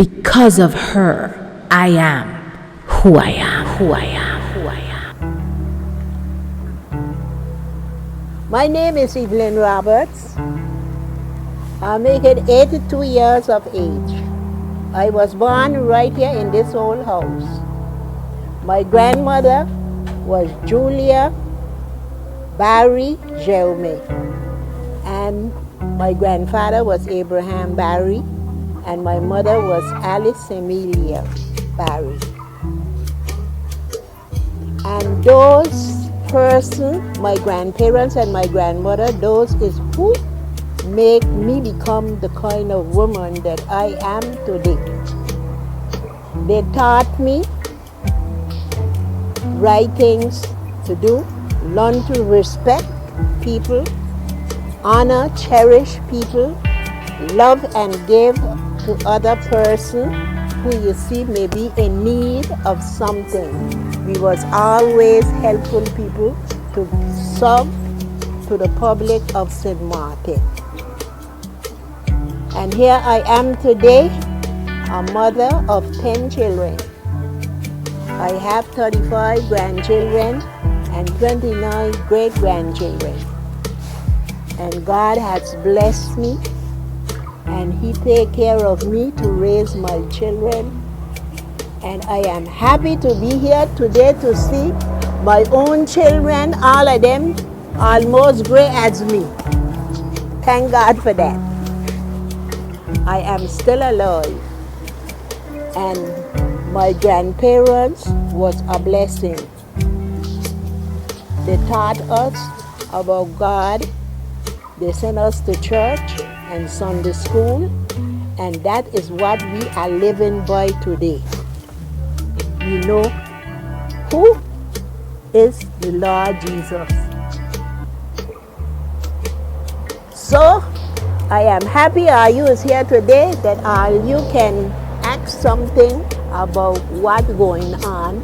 Because of her, I am who I am, who I am, who I am. My name is Evelyn Roberts. I'm making 82 years of age. I was born right here in this old house. My grandmother was Julia Barry Jaume, and my grandfather was Abraham Barry, and my mother was Alice Amelia Barry. And those persons, my grandparents and my grandmother, those is who make me become the kind of woman that I am today. They taught me right things to do, learn to respect people, honor, cherish people, love and give to other person who you see may be in need of something. We was always helpful people to serve to the public of St. Martin. And here I am today, a mother of 10 children. I have 35 grandchildren and 29 great-grandchildren. And God has blessed me, and He take care of me to raise my children. And I am happy to be here today to see my own children, all of them almost great as me. Thank God for that. I am still alive, and my grandparents was a blessing. They taught us about God. They sent us to church and Sunday school, and that is what we are living by today. You know who is the Lord Jesus. So I am happy all you is here today, that all you can ask something about what going on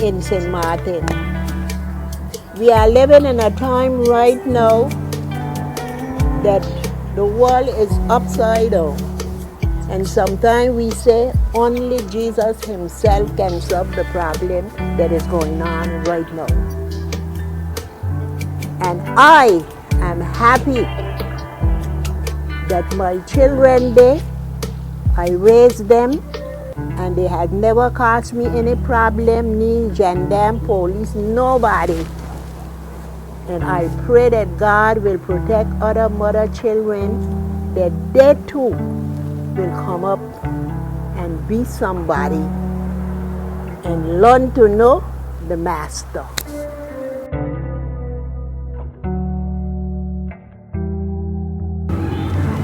in St. Martin. We are living in a time right now that the world is upside down. And sometimes we say only Jesus Himself can solve the problem that is going on right now. And I am happy that my children I raised them, and they had never caused me any problem, ni gendarme, police, nobody. And I pray that God will protect other mother children, that they too will come up and be somebody and learn to know the Master.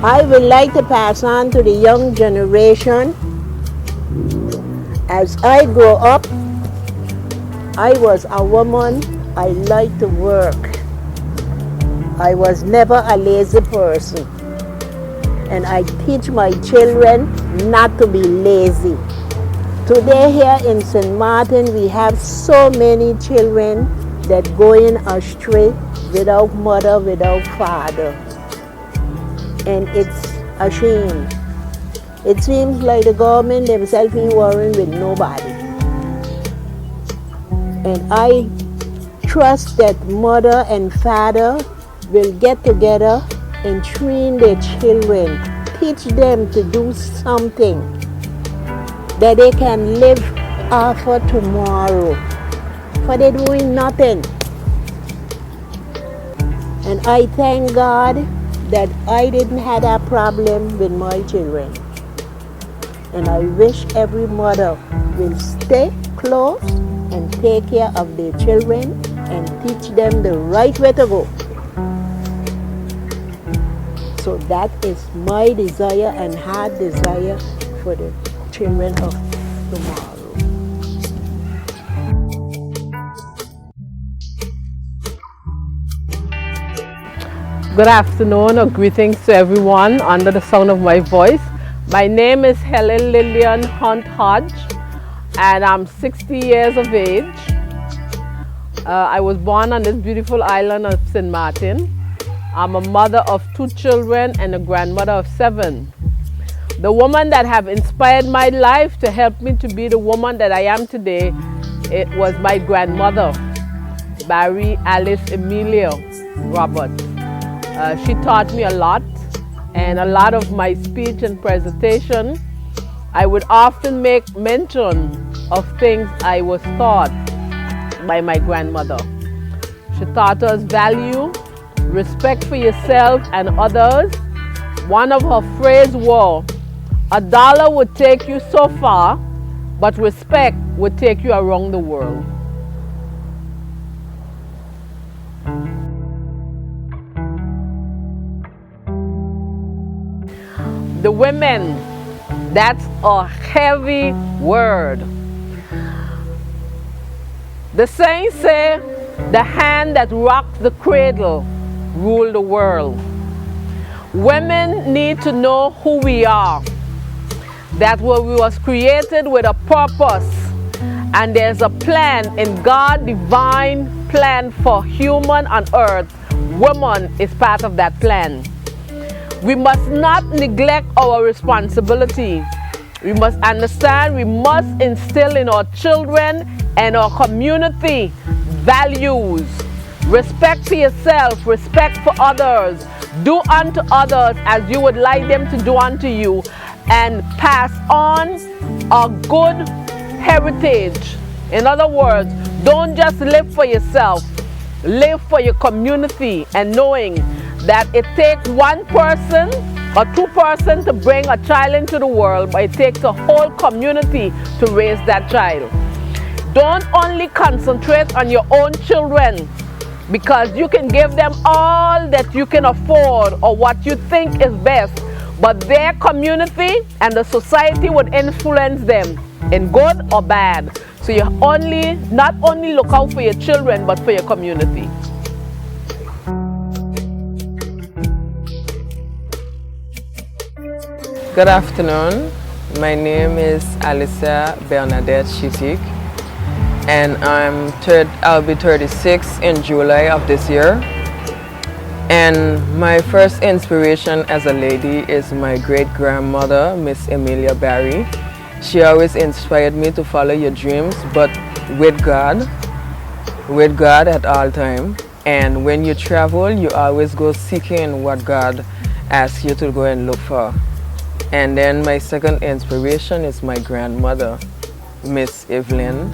I would like to pass on to the young generation. As I grow up, I was a woman. I like to work. I was never a lazy person. And I teach my children not to be lazy. Today here in St. Martin, we have so many children that going astray without mother, without father. And it's a shame. It seems like the government themselves ain't worrying with nobody. And I trust that mother and father will get together and train their children, teach them to do something that they can live for tomorrow, for they're doing nothing. And I thank God that I didn't have that problem with my children. And I wish every mother will stay close and take care of their children and teach them the right way to go. So that is my desire and heart desire for the children of tomorrow. Good afternoon or greetings to everyone under the sound of my voice. My name is Helen Lillian Hunt Hodge, and I'm 60 years of age. I was born on this beautiful island of St. Martin. I'm a mother of 2 children and a grandmother of 7. The woman that have inspired my life to help me to be the woman that I am today, it was my grandmother, Barry Alice Amelia Roberts. She taught me a lot, and a lot of my speech and presentation, I would often make mention of things I was taught by my grandmother. She taught us value, respect for yourself and others. One of her phrases was, $1 would take you so far, but respect would take you around the world. The women, that's a heavy word. The saying say, the hand that rocks the cradle rule the world. Women need to know who we are, that we was created with a purpose, and there's a plan in God's divine plan for human on earth. Woman is part of that plan. We must not neglect our responsibility. We must understand, we must instill in our children and our community values. Respect for yourself, respect for others. Do unto others as you would like them to do unto you, and pass on a good heritage. In other words, don't just live for yourself, live for your community, and knowing that it takes one person or two persons to bring a child into the world, but it takes a whole community to raise that child. Don't only concentrate on your own children, because you can give them all that you can afford or what you think is best, but their community and the society would influence them in good or bad. So you not only look out for your children, but for your community. Good afternoon. My name is Alicia Bernadette Chitik, and I'll be 36 in July of this year. And my first inspiration as a lady is my great-grandmother, Miss Amelia Barry. She always inspired me to follow your dreams, but with God at all time. And when you travel, you always go seeking what God asks you to go and look for. And then my second inspiration is my grandmother, Miss Evelyn.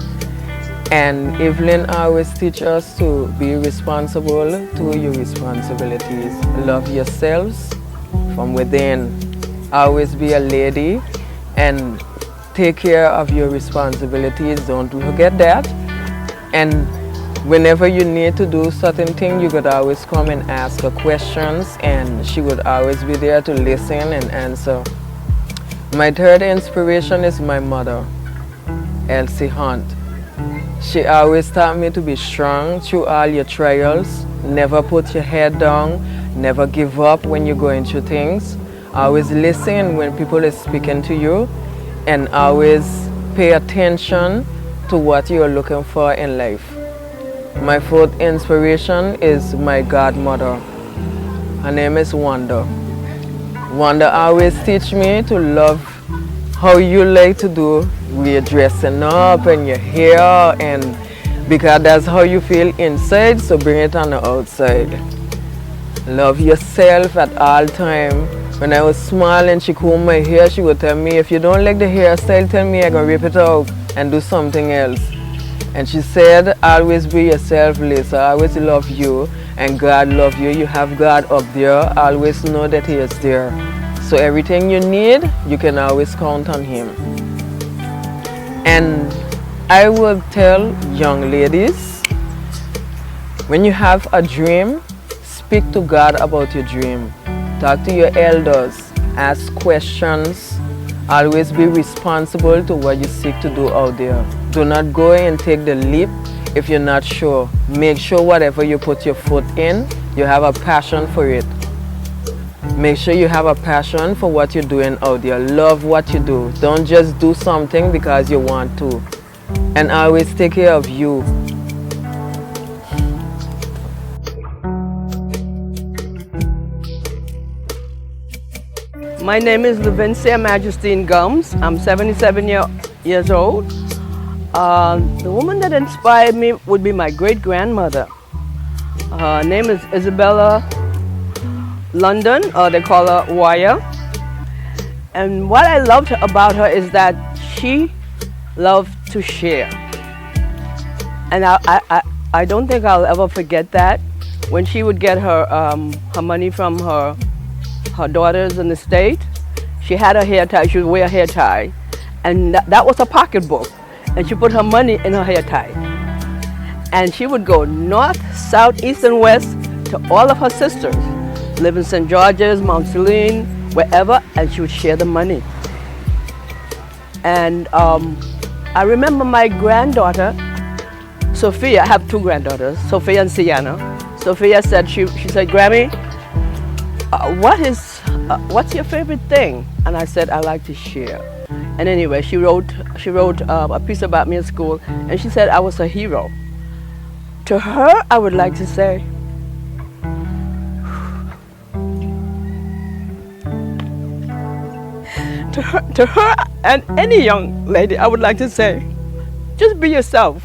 And Evelyn always teaches us to be responsible to your responsibilities. Love yourselves from within. Always be a lady and take care of your responsibilities. Don't forget that. And whenever you need to do certain things, you could always come and ask her questions, and she would always be there to listen and answer. My third inspiration is my mother, Elsie Hunt. She always taught me to be strong through all your trials. Never put your head down. Never give up when you're going through things. Always listen when people are speaking to you, and always pay attention to what you're looking for in life. My fourth inspiration is my godmother. Her name is Wanda. Wanda always teach me to love how you like to do your dressing up and your hair, and because that's how you feel inside, so bring it on the outside. Love yourself at all time. When I was small and she combed my hair, she would tell me, if you don't like the hairstyle, tell me, I'm gonna rip it out and do something else. And she said, always be yourself, Lisa. I always love you, and God love you. You have God up there. Always know that He is there. So everything you need, you can always count on Him. And I will tell young ladies, when you have a dream, speak to God about your dream. Talk to your elders, ask questions, always be responsible to what you seek to do out there. Do not go and take the leap if you're not sure. Make sure whatever you put your foot in, you have a passion for it. Make sure you have a passion for what you're doing out there. Love what you do. Don't just do something because you want to. And always take care of you. My name is Levincia Majestine Gumbs. I'm 77 years old. The woman that inspired me would be my great-grandmother. Her name is Isabella London, or they call her Wire. And what I loved about her is that she loved to share. And I don't think I'll ever forget that. When she would get her money from her daughters in the state, she had a hair tie. She would wear a hair tie, and that was a pocketbook. And she put her money in her hair tie. And she would go north, south, east, and west to all of her sisters, live in St. George's, Mount Celine, wherever, and she would share the money. And I remember my granddaughter, Sophia. I have two granddaughters, Sophia and Sienna. Sophia said, she said, Grammy, what's your favorite thing? And I said, I like to share. And anyway, she wrote a piece about me at school, and she said I was a hero. To her, I would like to say, to her and any young lady, I would like to say, just be yourself.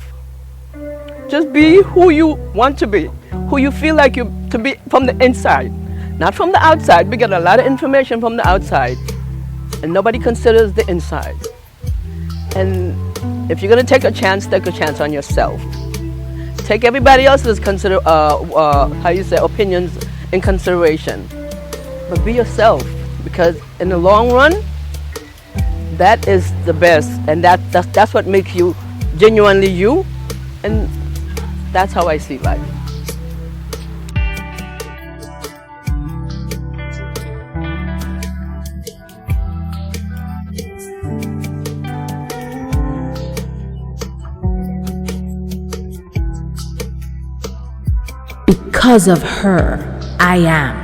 Just be who you want to be, who you feel like you to be from the inside, not from the outside. We get a lot of information from the outside, and nobody considers the inside. And if you're gonna take a chance on yourself. Take everybody else's opinions in consideration, but be yourself, because in the long run, that is the best, and that's what makes you genuinely you, and that's how I see life. Because of her, I am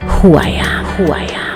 who I am, who I am.